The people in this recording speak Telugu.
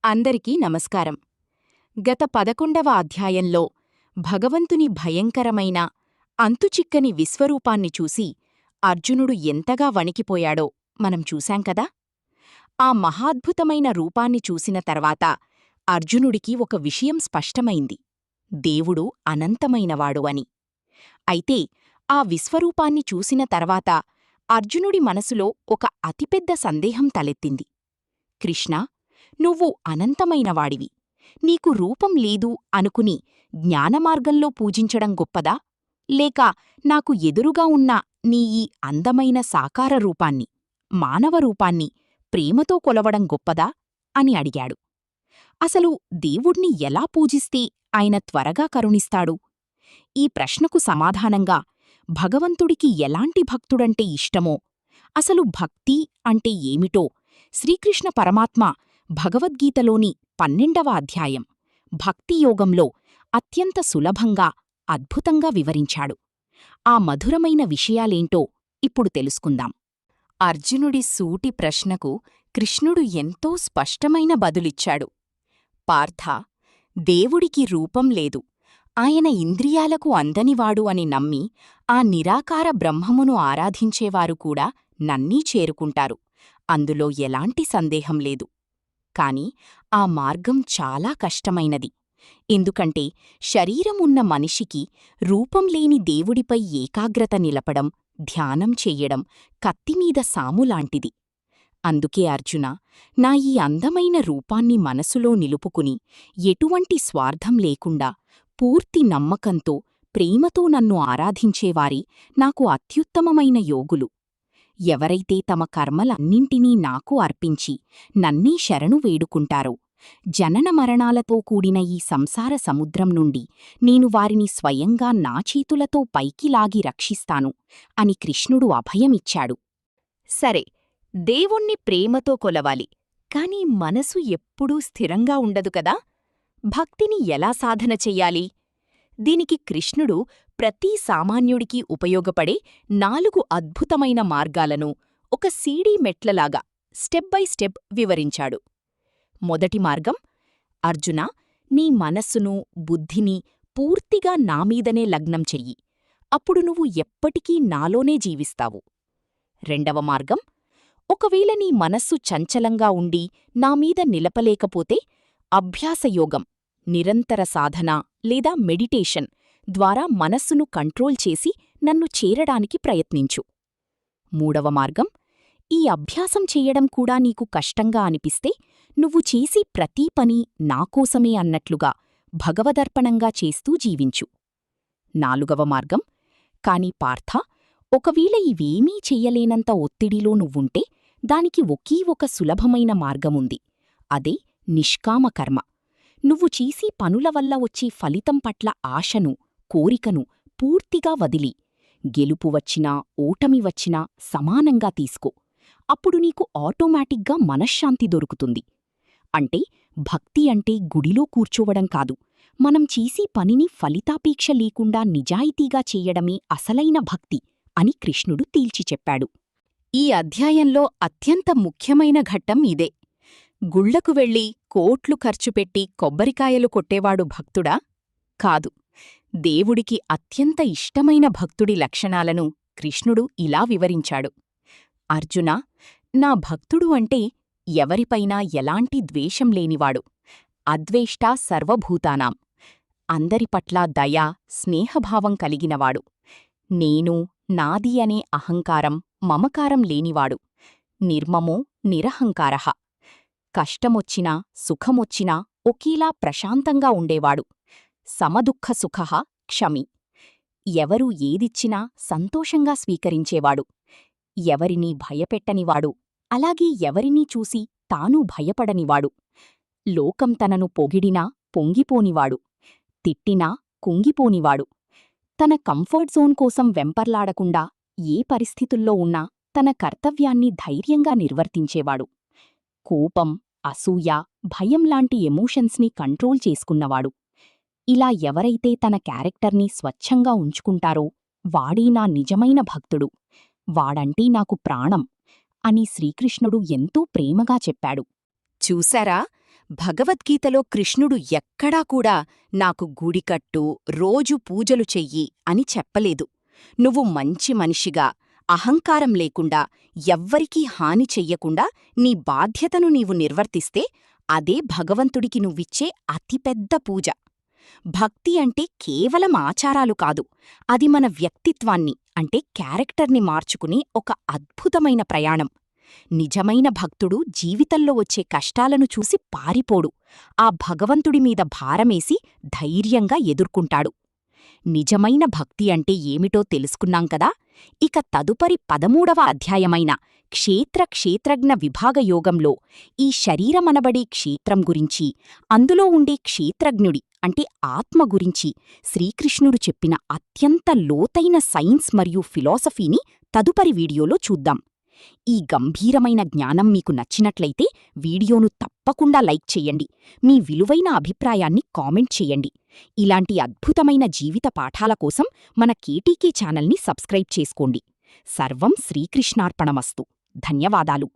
అందరికీ నమస్కారం. గత 11వ అధ్యాయంలో భగవంతుని భయంకరమైన అంతుచిక్కని విశ్వరూపాన్ని చూసి అర్జునుడు ఎంతగా వణికిపోయాడో మనం చూశాం కదా. ఆ మహాద్భుతమైన రూపాన్ని చూసిన తర్వాత అర్జునుడికి ఒక విషయం స్పష్టమైంది: దేవుడు అనంతమైనవాడు అని. అయితే ఆ విశ్వరూపాన్ని చూసిన తర్వాత అర్జునుడి మనసులో ఒక అతిపెద్ద సందేహం తలెత్తింది. కృష్ణా, నువ్వు అనంతమైనవాడివి, నీకు రూపం లేదు అనుకుని జ్ఞానమార్గంలో పూజించడం గొప్పదా, లేక నాకు ఎదురుగా ఉన్న నీ ఈ అందమైన సాకార రూపాన్ని, మానవ రూపాన్ని ప్రేమతో కొలవడం గొప్పదా అని అడిగాడు. అసలు దేవుణ్ణి ఎలా పూజిస్తే ఆయన త్వరగా కరుణిస్తాడు? ఈ ప్రశ్నకు సమాధానంగా భగవంతుడికి ఎలాంటి భక్తుడంటే ఇష్టమో, అసలు భక్తి అంటే ఏమిటో శ్రీకృష్ణ పరమాత్మ భగవద్గీతలోని 12వ అధ్యాయం భక్తియోగంలో అత్యంత సులభంగా, అద్భుతంగా వివరించాడు. ఆ మధురమైన విషయాలేంటో ఇప్పుడు తెలుసుకుందాం. అర్జునుడి సూటి ప్రశ్నకు కృష్ణుడు ఎంతో స్పష్టమైన బదులిచ్చాడు. పార్థా, దేవుడికి రూపం లేదు, ఆయన ఇంద్రియాలకు అందనివాడు అని నమ్మి ఆ నిరాకార బ్రహ్మమును ఆరాధించేవారు కూడా నన్నీ చేరుకుంటారు, అందులో ఎలాంటి సందేహం లేదు. కాని ఆ మార్గం చాలా కష్టమైనది. ఎందుకంటే శరీరమున్న మనిషికి రూపంలేని దేవుడిపై ఏకాగ్రత నిలపడం, ధ్యానం చెయ్యడం కత్తిమీద సాములాంటిది. అందుకే అర్జునా, నా ఈ అందమైన రూపాన్ని మనసులో నిలుపుకుని ఎటువంటి స్వార్థం లేకుండా పూర్తి నమ్మకంతో, ప్రేమతో నన్ను ఆరాధించేవారి నాకు అత్యుత్తమమైన యోగులు. ఎవరైతే తమ కర్మలన్నింటినీ నాకు అర్పించి నన్నీ శరణు వేడుకుంటారో, జనన మరణాలతో కూడిన ఈ సంసార సముద్రం నుండి నేను వారిని స్వయంగా నా చేతులతో పైకి లాగి రక్షిస్తాను అని కృష్ణుడు అభయమిచ్చాడు. సరే, దేవుణ్ణి ప్రేమతో కొలవాలి, కాని మనసు ఎప్పుడూ స్థిరంగా ఉండదు కదా. భక్తిని ఎలా సాధన చెయ్యాలి? దీనికి కృష్ణుడు ప్రతి సామాన్యుడికి ఉపయోగపడే 4 అద్భుతమైన మార్గాలను ఒక సీడీ మెట్లలాగా స్టెప్ బై స్టెప్ వివరించాడు. మొదటి మార్గం: అర్జునా, నీ మనస్సును, బుద్ధిని పూర్తిగా నామీదనే లగ్నం చెయ్యి, అప్పుడు నువ్వు ఎప్పటికీ నాలోనే జీవిస్తావు. రెండవ మార్గం: ఒకవేళ నీ మనస్సు చంచలంగా ఉండి నామీద నిలపలేకపోతే అభ్యాసయోగం, నిరంతర సాధన లేదా మెడిటేషన్ ద్వారా మనస్సును కంట్రోల్ చేసి నన్ను చేరడానికి ప్రయత్నించు. మూడవ మార్గం: ఈ అభ్యాసం చెయ్యడం కూడా నీకు కష్టంగా అనిపిస్తే నువ్వు చేసి ప్రతీ పని నాకోసమే అన్నట్లుగా భగవదర్పణంగా చేస్తూ జీవించు. నాలుగవ మార్గం: కాని పార్థా, ఒకవేళ ఇవేమీ చెయ్యలేనంత ఒత్తిడిలో నువ్వుంటే దానికి ఒకే ఒక సులభమైన మార్గముంది. అదే నిష్కామకర్మ. నువ్వు చేసే పనుల వల్ల వచ్చే ఫలితం పట్ల ఆశను, కోరికను పూర్తిగా వదిలి, గెలుపు వచ్చినా ఓటమి వచ్చినా సమానంగా తీసుకో. అప్పుడు నీకు ఆటోమేటిక్గా మనశ్శాంతి దొరుకుతుంది. అంటే భక్తి అంటే గుడిలో కూర్చోవడం కాదు, మనం చేసే పనిని ఫలితాపేక్ష లేకుండా నిజాయితీగా చెయ్యడమే అసలైన భక్తి అని కృష్ణుడు తేల్చి చెప్పాడు. ఈ అధ్యాయంలో అత్యంత ముఖ్యమైన ఘట్టం ఇదే. గుళ్లకు వెళ్ళి కోట్లు ఖర్చుపెట్టి కొబ్బరికాయలు కొట్టేవాడు భక్తుడా? కాదు. దేవుడికి అత్యంత ఇష్టమైన భక్తుడి లక్షణాలను కృష్ణుడు ఇలా వివరించాడు. అర్జునా, నా భక్తుడు అంటే ఎవరిపైనా ఎలాంటి ద్వేషం లేనివాడు, అద్వేష్టా సర్వభూతానాం, అందరిపట్ల దయా, స్నేహభావం కలిగినవాడు, నేను, నాది అనే అహంకారం, మమకారం లేనివాడు, నిర్మమో నిరహంకారః, కష్టమొచ్చినా సుఖమొచ్చినా ఒకేలా ప్రశాంతంగా ఉండేవాడు, సమదుఃఖసుఖః క్షమి, ఎవరు ఏదిచ్చినా సంతోషంగా స్వీకరించేవాడు, ఎవరినీ భయపెట్టనివాడు, అలాగే ఎవరినీ చూసి తానూ భయపడనివాడు, లోకం తనను పొగిడినా పొంగిపోనివాడు, తిట్టినా కుంగిపోనివాడు, తన కంఫర్ట్ జోన్ కోసం వెంపర్లాడకుండా ఏ పరిస్థితుల్లో ఉన్నా తన కర్తవ్యాన్ని ధైర్యంగా నిర్వర్తించేవాడు, కోపం, అసూయ, భయం లాంటి ఎమోషన్స్ని కంట్రోల్ చేసుకున్నవాడు. ఇలా ఎవరైతే తన క్యారెక్టర్ని స్వచ్ఛంగా ఉంచుకుంటారో వాడే నా నిజమైన భక్తుడు, వాడంటే నాకు ప్రాణం అని శ్రీకృష్ణుడు ఎంతో ప్రేమగా చెప్పాడు. చూశారా, భగవద్గీతలో కృష్ణుడు ఎక్కడా కూడా నాకు గుడి కట్టు, రోజు పూజలు చెయ్యి అని చెప్పలేదు. నువ్వు మంచి మనిషిగా, అహంకారం లేకుండా, ఎవ్వరికీ హాని చెయ్యకుండా నీ బాధ్యతను నీవు నిర్వర్తిస్తే అదే భగవంతుడికి నువ్విచ్చే అతిపెద్ద పూజ. భక్తి అంటే కేవలం ఆచారాలు కాదు, అది మన వ్యక్తిత్వాన్ని అంటే క్యారెక్టర్ని మార్చుకునే ఒక అద్భుతమైన ప్రయాణం. నిజమైన భక్తుడు జీవితంలో వచ్చే కష్టాలను చూసి పారిపోడు, ఆ భగవంతుడిమీద భారమేసి ధైర్యంగా ఎదుర్కొంటాడు. నిజమైన భక్తి అంటే ఏమిటో తెలుసుకున్నాం కదా. ఇక తదుపరి 13వ అధ్యాయమైన క్షేత్రజ్ఞ విభాగయోగంలో ఈ శరీరమనబడే క్షేత్రం గురించి, అందులో ఉండే క్షేత్రజ్ఞుడి అంటే ఆత్మ గురించి శ్రీకృష్ణుడు చెప్పిన అత్యంత లోతైన సైన్స్ మరియు ఫిలాసఫీని తదుపరి వీడియోలో చూద్దాం. ఈ గంభీరమైన జ్ఞానం మీకు నచ్చినట్లయితే వీడియోను తప్పకుండా లైక్ చెయ్యండి, మీ విలువైన అభిప్రాయాన్ని కామెంట్ చెయ్యండి. ఇలాంటి అద్భుతమైన జీవిత పాఠాల కోసం మన కేటీకే ఛానల్ని సబ్స్క్రైబ్ చేసుకోండి. సర్వం శ్రీకృష్ణార్పణమస్తు. ధన్యవాదాలు.